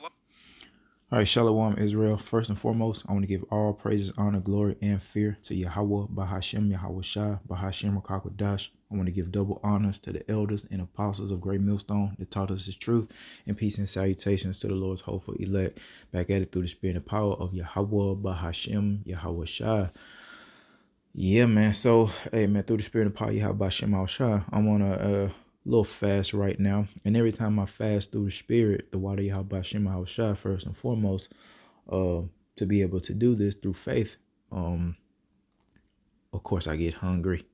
All right, Shalom, Israel. First and foremost, I want to give all praises, honor, glory, and fear to Yahweh, Bahashem, Yahweh Shai, Bahashem, Rakakwadash. I want to give double honors to the elders and apostles of Great Millstone that taught us His truth, and peace and salutations to the Lord's hopeful elect. Back at it through the spirit and power of Yahweh, Bahashem, Yahweh Shai. Yeah, man. So, hey, man, through the spirit and power of Yahweh, Bahashem, Yahweh Shai, I'm on a little fast right now. And every time I fast through the spirit, the water Yahweh, Bahashem, Yahweh Shai, first and foremost, to be able to do this through faith, of course I get hungry.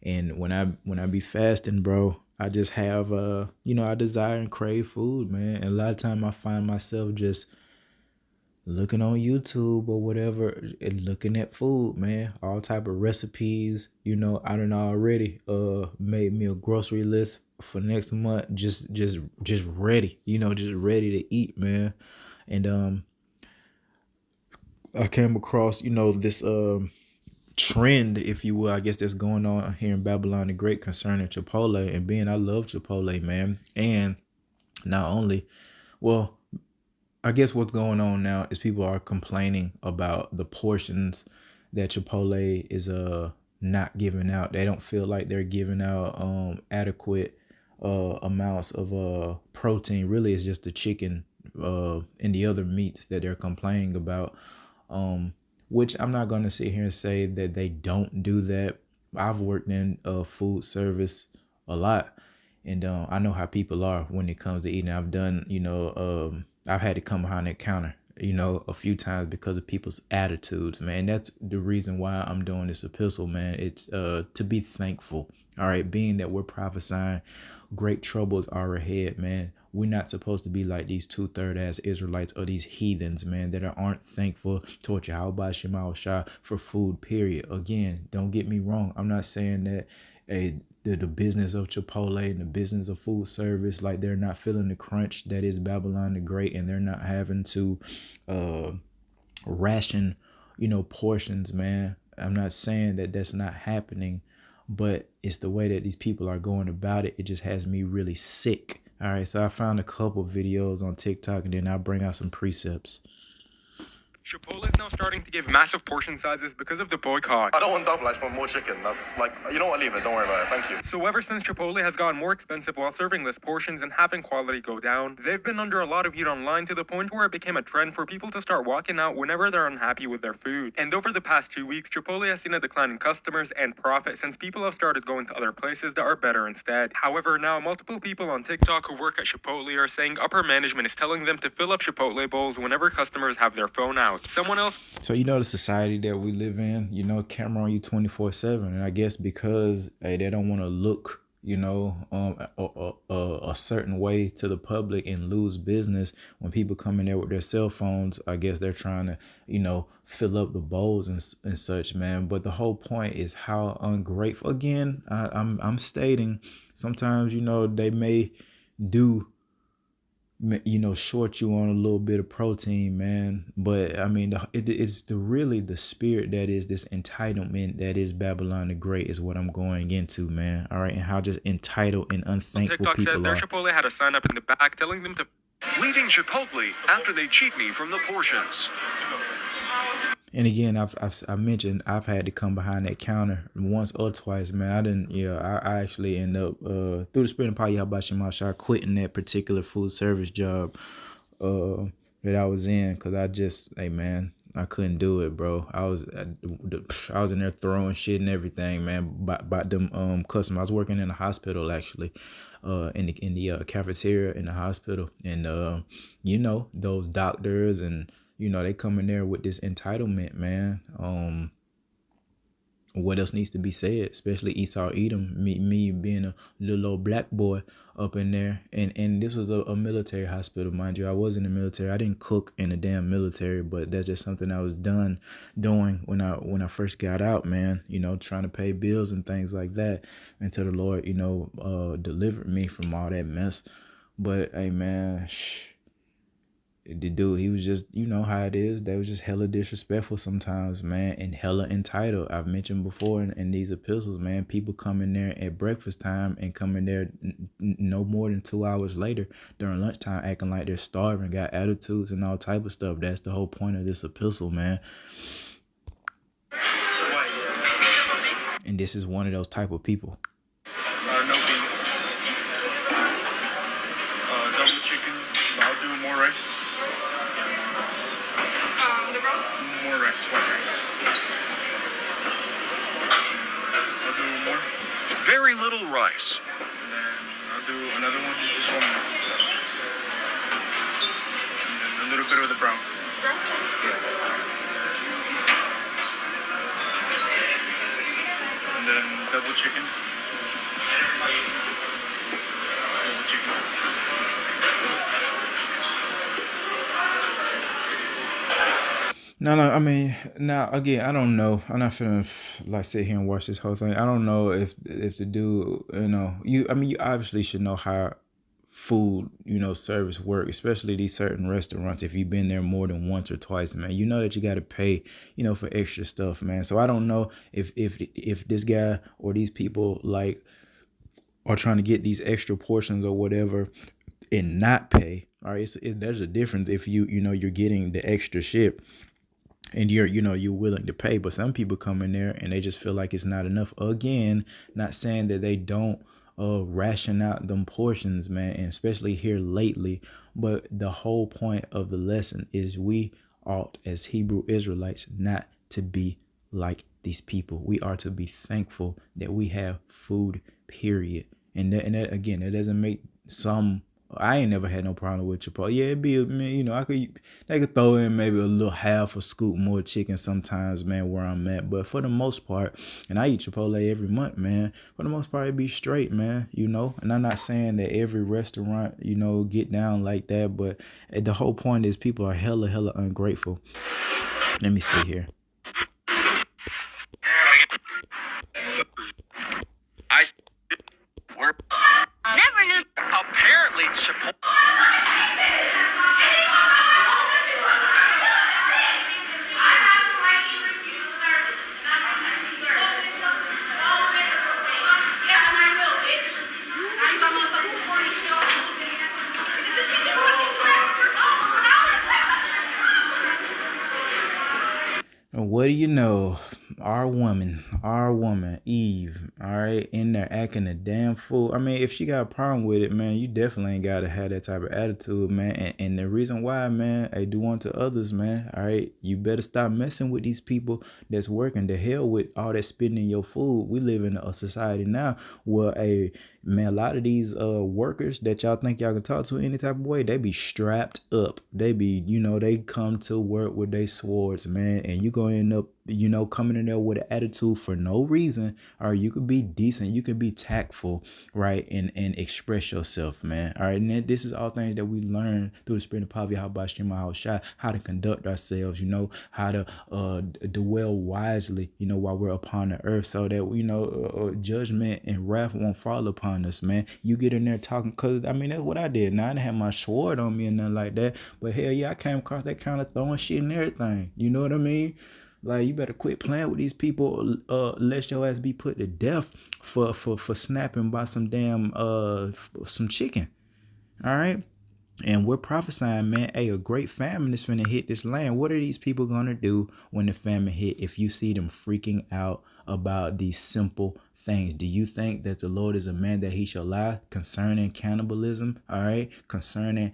And when I be fasting, bro, I just have I desire and crave food, man. And a lot of time I find myself just looking on YouTube or whatever and looking at food, man. All type of recipes. I done already made me a grocery list for next month, just ready, just ready to eat, man. And I came across, this trend, if you will, I guess that's going on here in Babylon the Great concerning Chipotle. And being I love Chipotle, man. And not only, well, I guess what's going on now is people are complaining about the portions that Chipotle is not giving out. They don't feel like they're giving out adequate amounts of protein. Really, it's just the chicken and the other meats that they're complaining about. Which I'm not going to sit here and say that they don't do that. I've worked in food service a lot, and I know how people are when it comes to eating. I've done, I've had to come behind that counter, a few times because of people's attitudes, man. That's the reason why I'm doing this epistle, man. It's to be thankful. All right, being that we're prophesying great troubles are ahead, man. We're not supposed to be like these 2/3 ass Israelites or these heathens, man, that aren't thankful towards Yahweh Shema Shah for food, period. Again, don't get me wrong. I'm not saying that the business of Chipotle and the business of food service, like they're not feeling the crunch that is Babylon the Great, and they're not having to ration, portions, man. I'm not saying that that's not happening, but it's the way that these people are going about it. It just has me really sick. All right, so I found a couple videos on TikTok, and then I'll bring out some precepts. Chipotle is now starting to give massive portion sizes because of the boycott. I don't want double, I just want more chicken. That's like, you know what, leave it, don't worry about it, thank you. So ever since Chipotle has gotten more expensive while serving less portions and having quality go down, they've been under a lot of heat online to the point where it became a trend for people to start walking out whenever they're unhappy with their food. And over the past 2 weeks, Chipotle has seen a decline in customers and profit since people have started going to other places that are better instead. However, now multiple people on TikTok who work at Chipotle are saying upper management is telling them to fill up Chipotle bowls whenever customers have their phone out. Someone else. So the society that we live in, camera on you 24/7, and I guess because they don't want to look, a certain way to the public and lose business. When people come in there with their cell phones, I guess they're trying to, fill up the bowls and such, man. But the whole point is how ungrateful. Again, I'm stating sometimes, they may do, short you on a little bit of protein, man. But I mean, it's really the spirit that is this entitlement that is Babylon the Great is what I'm going into, man. All right, and how just entitled and unthankful TikTok people said their are. Chipotle had a sign up in the back telling them to leaving Chipotle after they cheat me from the portions. And again, I mentioned I've had to come behind that counter once or twice, man. I didn't, I actually end up through the spirit of power, Yahweh Shema Shah, quitting that particular food service job that I was in, because hey man, I couldn't do it, bro. I was in there throwing shit and everything, man. By them customers. I was working in a hospital actually, in the cafeteria in the hospital, and those doctors and they come in there with this entitlement, man. What else needs to be said, especially Esau Edom, me being a little old black boy up in there. And this was a military hospital, mind you. I was in the military. I didn't cook in the damn military, but that's just something I was doing when I first got out, man, trying to pay bills and things like that until the Lord, delivered me from all that mess. But hey, man, The dude, he was just, you know how it is. They was just hella disrespectful sometimes, man, and hella entitled. I've mentioned before in these epistles, man, people come in there at breakfast time and come in there no more than 2 hours later during lunchtime acting like they're starving, got attitudes and all type of stuff. That's the whole point of this epistle, man. And this is one of those type of people. No beans. Double chicken. I'll do more rice. More rice. White rice. I'll do more. Very little rice. And then I'll do another one. Just one more. And then a little bit of the brown. Yeah. And then double chicken. Double chicken. No, I mean, now again, I don't know. I'm not finna like sit here and watch this whole thing. I don't know if the dude, I mean, you obviously should know how food, service work, especially these certain restaurants. If you've been there more than once or twice, man, you know that you got to pay, for extra stuff, man. So I don't know if this guy or these people like are trying to get these extra portions or whatever and not pay. All right, there's a difference if you're getting the extra shit and you're willing to pay. But some people come in there and they just feel like it's not enough. Again, not saying that they don't ration out them portions, man, and especially here lately. But the whole point of the lesson is we ought, as Hebrew Israelites, not to be like these people. We are to be thankful that we have food, period. And that again, that doesn't make some. I ain't never had no problem with Chipotle. Yeah, it'd be, they could throw in maybe a little half a scoop more chicken sometimes, man, where I'm at. But for the most part, and I eat Chipotle every month, man, for the most part, it'd be straight, man, And I'm not saying that every restaurant, get down like that. But the whole point is people are hella ungrateful. Let me see here. Never knew. Apparently, Chipotle. What do you know? Our woman, Eve, all right, in there acting a damn fool. I mean, if she got a problem with it, man, you definitely ain't got to have that type of attitude, man. And the reason why, man, hey, do unto others, man, all right? You better stop messing with these people that's working. The hell with all that spitting in your food. We live in a society now where, man, a lot of these workers that y'all think y'all can talk to any type of way, they be strapped up. They be, they come to work with their swords, man, and you gonna end up, coming in there with an attitude for no reason. Or you could be decent, you could be tactful, right, and express yourself, man. All right, and this is all things that we learn through the spirit of poverty, how to conduct ourselves, how to dwell wisely, while we're upon the earth, so that judgment and wrath won't fall upon us, man. You get in there talking, because I mean that's what I did. Now I didn't have my sword on me and nothing like that, but hell yeah, I came across that kind of throwing shit and everything. You know what I mean? Like, you better quit playing with these people, lest your ass be put to death for snapping by some damn some chicken. All right. And we're prophesying, man, hey, a great famine is finna hit this land. What are these people gonna do when the famine hit if you see them freaking out about these simple things? Do you think that the Lord is a man that he shall lie concerning cannibalism? All right, concerning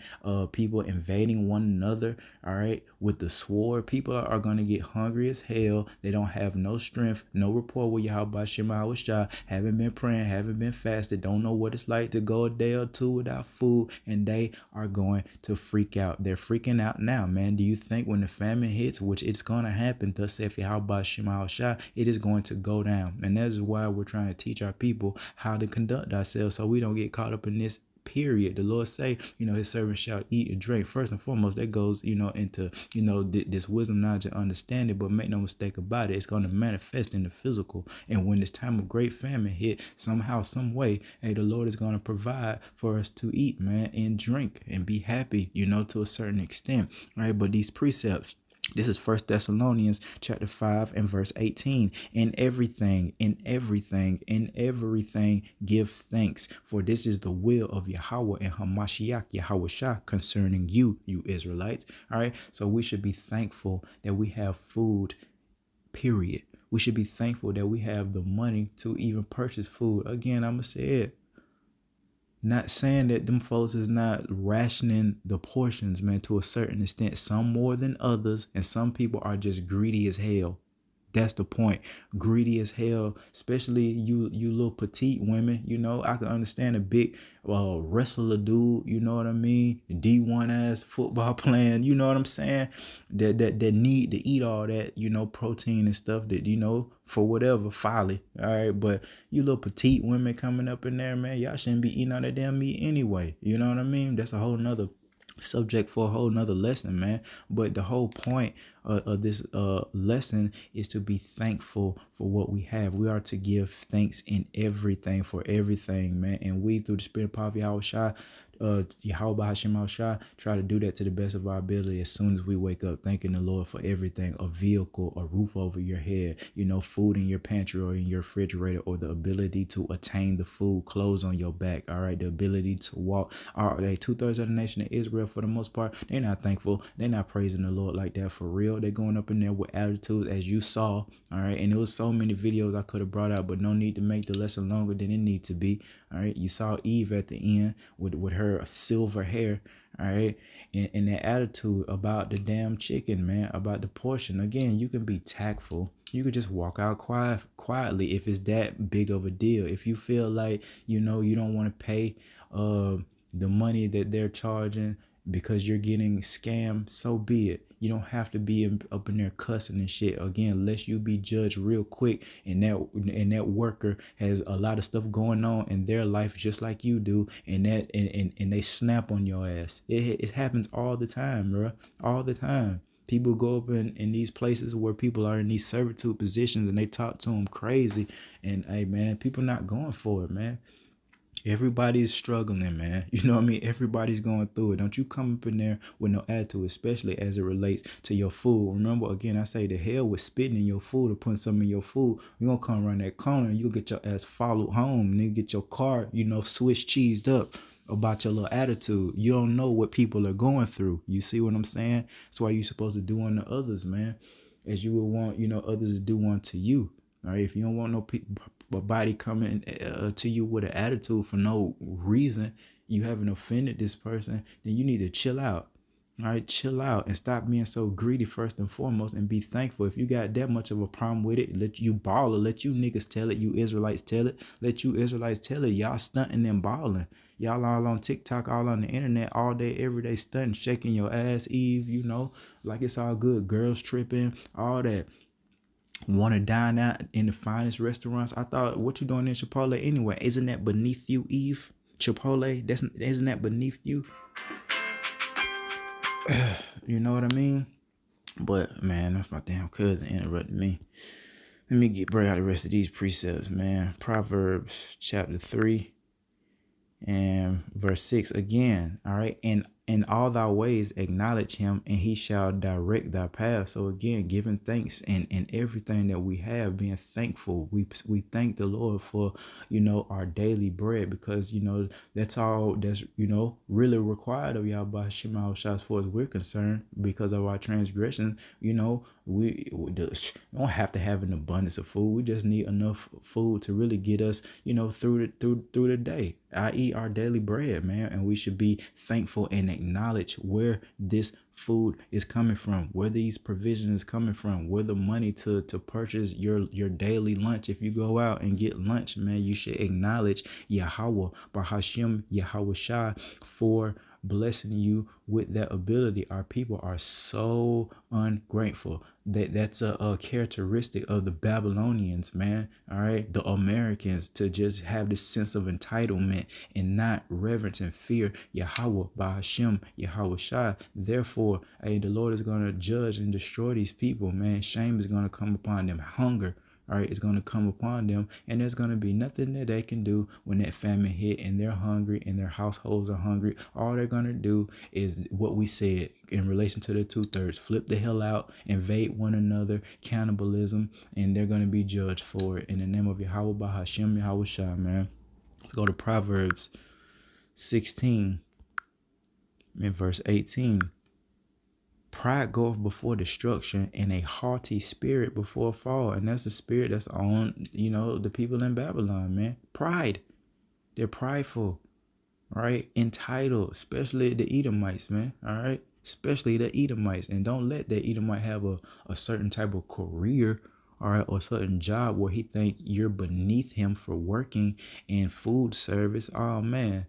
people invading one another, all right, with the sword. People are gonna get hungry as hell. They don't have no strength, no rapport with Yahweh Shema Shah, haven't been praying, haven't been fasted, don't know what it's like to go a day or two without food, and they are going to freak out. They're freaking out now, man. Do you think when the famine hits, which it's gonna happen, thus saith Yahweh Shema Shah, it is going to go down? And that is why we're trying to teach our people how to conduct ourselves, so we don't get caught up in this period. The Lord say, his servants shall eat and drink. First and foremost, that goes, into, this wisdom, knowledge, and understanding. But make no mistake about it, it's going to manifest in the physical. And when this time of great famine hit, somehow, some way, hey, the Lord is going to provide for us to eat, man, and drink and be happy, to a certain extent, right? But these precepts, this is First Thessalonians chapter 5 and verse 18. In everything, give thanks, for this is the will of Yahweh and Hamashiach Yahushua concerning you, you Israelites. All right. So we should be thankful that we have food, period. We should be thankful that we have the money to even purchase food. Again, I'm going to say it. Not saying that them folks is not rationing the portions, man, to a certain extent, some more than others, and some people are just greedy as hell. That's the point. Greedy as hell, especially you little petite women. I can understand a big wrestler dude, you know what I mean? D1 ass football playing, you know what I'm saying? That need to eat all that, protein and stuff that, for whatever folly. All right. But you little petite women coming up in there, man, y'all shouldn't be eating all that damn meat anyway. You know what I mean? That's a whole nother subject for a whole nother lesson, man. But the whole point of this lesson is to be thankful for what we have. We are to give thanks in everything, for everything, man. And we, through the spirit of power, Yahweh Hashem Shah, try to do that to the best of our ability as soon as we wake up, thanking the Lord for everything: a vehicle, a roof over your head, food in your pantry or in your refrigerator, or the ability to attain the food, clothes on your back. All right, the ability to walk. All right, 2/3 of the nation of Israel, for the most part, they're not thankful. They're not praising the Lord like that for real. They're going up in there with attitude, as you saw. All right, and there was so many videos I could have brought out, but no need to make the lesson longer than it needs to be. All right, you saw Eve at the end with her silver hair. All right, and that attitude about the damn chicken, man, about the portion. Again, you can be tactful. You could just walk out quietly if it's that big of a deal. If you feel like you don't want to pay the money that they're charging because you're getting scammed, so be it. You don't have to be up in there cussing and shit. Again, lest you be judged real quick, and that worker has a lot of stuff going on in their life just like you do, and they snap on your ass. It happens all the time, bro. All the time. People go up in these places where people are in these servitude positions, and they talk to them crazy. And hey, man, people not going for it, man. Everybody's struggling, man. You know what I mean? Everybody's going through it. Don't you come up in there with no attitude, especially as it relates to your food. Remember, again, I say the hell with spitting in your food or putting something in your food. You're going to come around that corner and you'll get your ass followed home. And then get your car, Swiss cheesed up about your little attitude. You don't know what people are going through. You see what I'm saying? That's why you're supposed to do unto others, man, as you would want, others to do unto you. All right, if you don't want no body coming to you with an attitude for no reason, you haven't offended this person, then you need to chill out. All right, chill out and stop being so greedy first and foremost, and be thankful. If you got that much of a problem with it, let you baller, let you niggas tell it, you Israelites tell it, let you Israelites tell it. Y'all stunting and balling. Y'all all on TikTok, all on the internet, all day, every day, stunting, shaking your ass, Eve, like it's all good. Girls tripping, all that. Want to dine out in the finest restaurants? I thought, what you doing in Chipotle anyway? Isn't that beneath you, Eve? Chipotle, isn't that beneath you? You know what I mean? But man, that's my damn cousin interrupted me. Let me bring out the rest of these precepts, man. Proverbs chapter 3 and verse 6 again. All right, and in all thy ways acknowledge him, and he shall direct thy path. So again, giving thanks in everything that we have, being thankful. We thank the Lord for our daily bread, because that's all that's really required of y'all by Shema as far as we're concerned. Because of our transgression, we don't have to have an abundance of food. We just need enough food to really get us through the day, i.e. our daily bread, man. And we should be thankful and acknowledge where this food is coming from, where these provisions is coming from, where the money to purchase your daily lunch. If you go out and get lunch, man, you should acknowledge Yahweh Bahashim Yahweh Shah for blessing you with that ability. Our people are so ungrateful. That's a characteristic of the Babylonians, man. All right, the Americans, to just have this sense of entitlement and not reverence and fear Yahweh by Hashem, Yahweh Shai. Therefore, hey, the Lord is gonna judge and destroy these people, man. Shame is gonna come upon them. Hunger, all right, it's going to come upon them, and there's going to be nothing that they can do when that famine hit and they're hungry and their households are hungry. All they're going to do is what we said in relation to the 2/3: flip the hell out, invade one another, cannibalism, and they're going to be judged for it in the name of Yahweh by Hashem, Yahweh Shai, man. Let's go to Proverbs 16 in verse 18. Pride goeth before destruction, and a haughty spirit before fall. And that's the spirit that's on, the people in Babylon, man. Pride. They're prideful, right? Entitled, especially the Edomites, man. All right. Especially the Edomites. And don't let the Edomite have a certain type of career, all right, or a certain job where he think you're beneath him for working in food service. Oh man.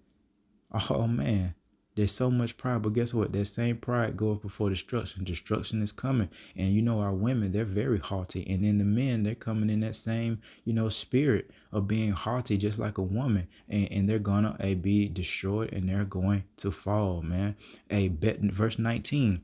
Oh man. There's so much pride, but guess what? That same pride goes before destruction. Destruction is coming. And our women, they're very haughty. And then the men, they're coming in that same, spirit of being haughty, just like a woman. And they're gonna be destroyed, and they're going to fall, man. Verse 19.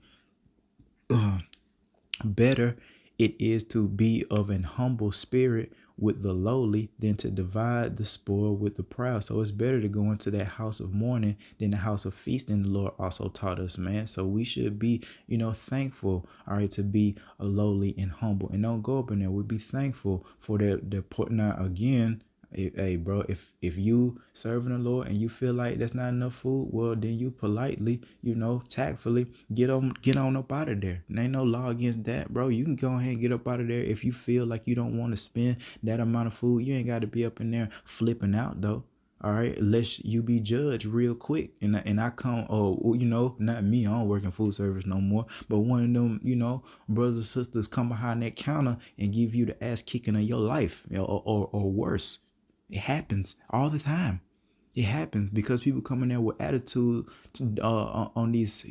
Better it is to be of an humble spirit with the lowly than to divide the spoil with the proud. So it's better to go into that house of mourning than the house of feasting. The Lord also taught us, man. So we should be, thankful, all right, to be a lowly and humble, and don't go up in there. We'll be thankful for their putting out again. Hey, bro, if you serving the Lord and you feel like that's not enough food, well, then you politely, tactfully get on up out of there. And ain't no law against that, bro. You can go ahead and get up out of there if you feel like you don't want to spend that amount of food. You ain't got to be up in there flipping out, though. All right, unless you be judged real quick, and I come, not me, I don't work in food service no more, but one of them, brothers and sisters come behind that counter and give you the ass kicking of your life, or worse. It happens all the time. It happens because people come in there with attitude on these,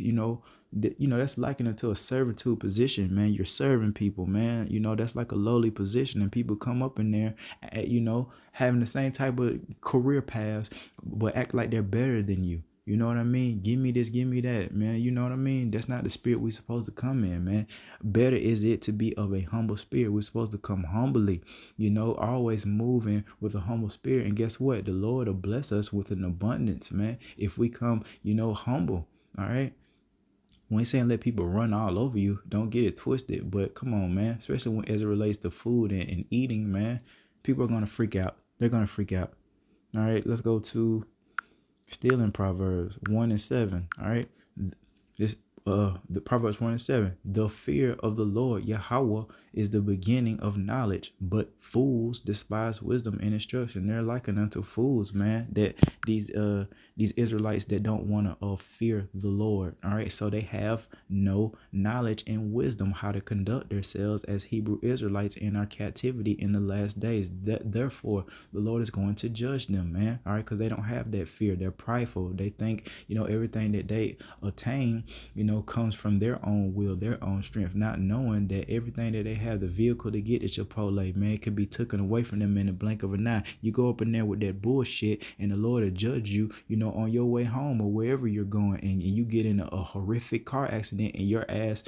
that's likened it to a servitude position, man. You're serving people, man. That's like a lowly position, and people come up in there, having the same type of career paths, but act like they're better than you. You know what I mean? Give me this, give me that, man. You know what I mean? That's not the spirit we're supposed to come in, man. Better is it to be of a humble spirit. We're supposed to come humbly, always moving with a humble spirit. And guess what? The Lord will bless us with an abundance, man, if we come, humble. All right? We ain't saying let people run all over you. Don't get it twisted. But come on, man. Especially as it relates to food and eating, man. People are going to freak out. They're going to freak out. All right, let's go to still in Proverbs 1:7. All right. This the Proverbs 1:7. The fear of the Lord Yahweh is the beginning of knowledge, but fools despise wisdom and instruction. They're likened unto fools, man. That these Israelites that don't want to fear the Lord. All right. So they have no knowledge and wisdom how to conduct themselves as Hebrew Israelites in our captivity in the last days. Therefore, the Lord is going to judge them, man. All right, because they don't have that fear. They're prideful. They think, everything that they attain, comes from their own will, their own strength, not knowing that everything that they have, the vehicle to get to Chipotle, man, can be taken away from them in the blink of an eye. You go up in there with that bullshit, and the Lord will judge you, on your way home or wherever you're going, and you get in a horrific car accident, and your ass,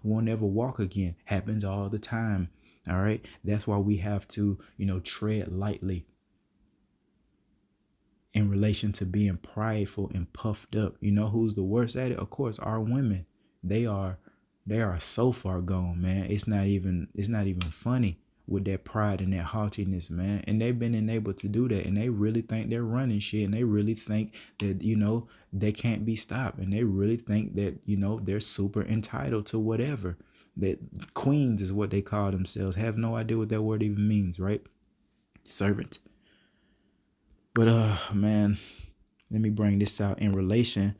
won't ever walk again. Happens all the time. All right. That's why we have to, tread lightly in relation to being prideful and puffed up. Who's the worst at it? Of course, our women. They are so far gone, man. It's not even funny with that pride and that haughtiness, man. And they've been enabled to do that, and they really think they're running shit, and they really think that they can't be stopped, and they really think that they're super entitled to whatever. That queens is what they call themselves. Have no idea what that word even means, right? Servant. But man, let me bring this out in relation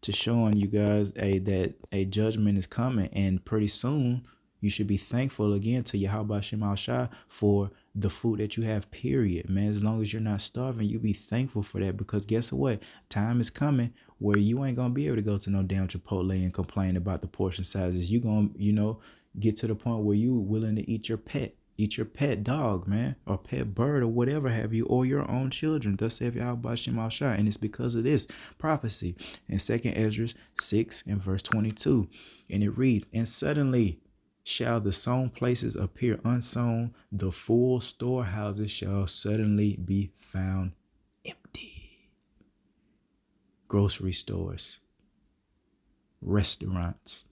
to showing you guys that a judgment is coming, and pretty soon you should be thankful again to Yahweh Shem Shai for the food that you have, period, man. As long as you're not starving, you be thankful for that, because guess what? Time is coming where you ain't gonna be able to go to no damn Chipotle and complain about the portion sizes. You gonna, get to the point where you willing to eat your pet dog, man, or pet bird, or whatever have you, or your own children. Thus saith Yahweh Shem Shai. And it's because of this prophecy in 2nd Ezra 6 and verse 22. And it reads, and suddenly shall the sown places appear unsown, the full storehouses shall suddenly be found empty. Grocery stores, restaurants,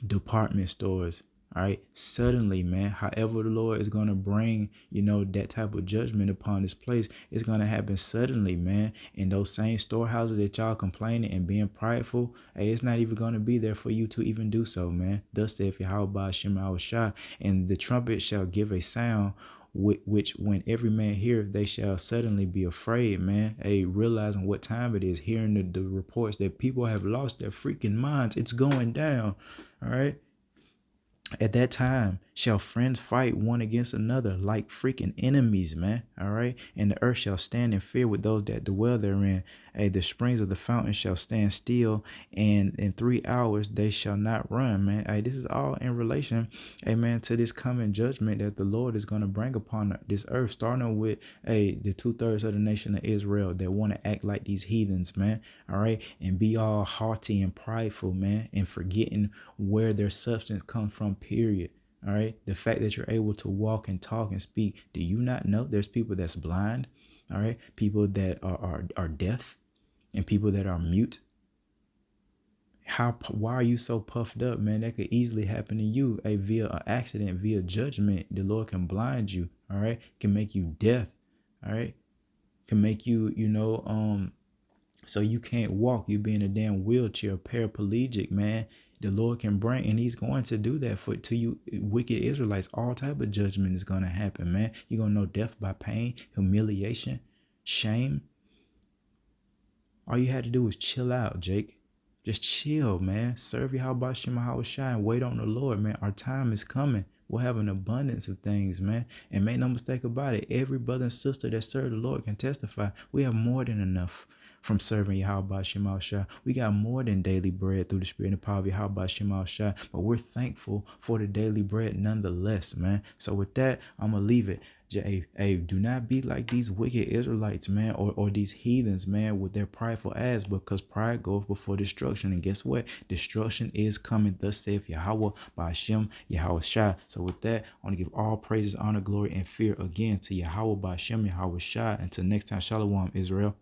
department stores. All right, suddenly, man, however the Lord is going to bring, that type of judgment upon this place, it's going to happen suddenly, man. And those same storehouses that y'all complaining and being prideful, hey, it's not even going to be there for you to even do so, man. Thus saith Yahweh Shem Shah, and the trumpet shall give a sound, which when every man heareth, they shall suddenly be afraid, man. Hey, realizing what time it is, hearing the reports that people have lost their freaking minds. It's going down. All right. At that time shall friends fight one against another like freaking enemies, man. All right. And the earth shall stand in fear with those that dwell therein. Hey, the springs of the fountain shall stand still, and in 3 hours they shall not run, man. Hey, this is all in relation, amen, to this coming judgment that the Lord is going to bring upon this earth, starting with the 2/3 of the nation of Israel that want to act like these heathens, man. All right. And be all haughty and prideful, man, and forgetting where their substance comes from, period. All right. The fact that you're able to walk and talk and speak. Do you not know there's people that's blind? All right. People that are deaf, and people that are mute. Why are you so puffed up, man? That could easily happen to you, via an accident, via judgment. The Lord can blind you. All right. Can make you deaf. All right. Can make you, so you can't walk. You be in a damn wheelchair, paraplegic, man. The Lord can bring, and he's going to do that to you wicked Israelites. All type of judgment is going to happen, man. You're going to know death by pain, humiliation, shame. All you had to do was chill out, Jake. Just chill, man. Serve Yahweh Shema Shine. Wait on the Lord, man. Our time is coming. We'll have an abundance of things, man. And make no mistake about it, every brother and sister that serve the Lord can testify. We have more than enough from serving Yahweh Shema Shai. We got more than daily bread through the spirit and power of Yahweh Shema Shai. But we're thankful for the daily bread nonetheless, man. So with that, I'm going to leave it. Hey, do not be like these wicked Israelites, man, or these heathens, man, with their prideful ass, because pride goes before destruction. And guess what? Destruction is coming. Thus saith Yahweh by Hashem, Yahweh Shai. So with that, I want to give all praises, honor, glory, and fear again to Yahweh by Hashem, Yahweh Shai. Until next time, Shalom, Israel.